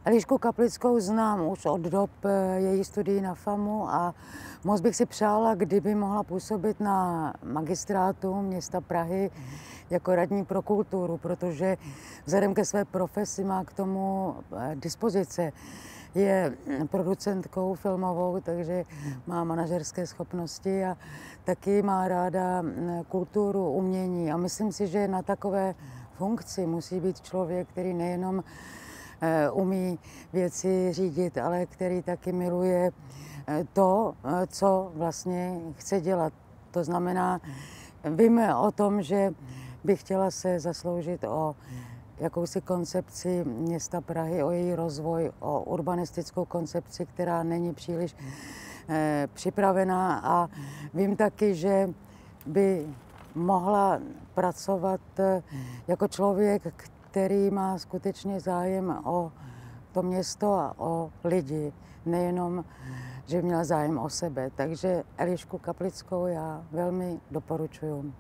Elišku Kaplickou znám už od dob její studií na FAMu a moc bych si přála, kdyby mohla působit na magistrátu města Prahy jako radní pro kulturu, protože vzhledem ke své profesi má k tomu dispozice. Je producentkou filmovou, takže má manažerské schopnosti a taky má ráda kulturu, umění. A myslím si, že na takové funkci musí být člověk, který nejenom umí věci řídit, ale který taky miluje to, co vlastně chce dělat. To znamená, víme o tom, že bych chtěla se zasloužit o jakousi koncepci města Prahy, o její rozvoj, o urbanistickou koncepci, která není příliš připravená, a vím taky, že by mohla pracovat jako člověk, který má skutečně zájem o to město a o lidi, nejenom, že měla zájem o sebe. Takže Elišku Kaplickou já velmi doporučuji.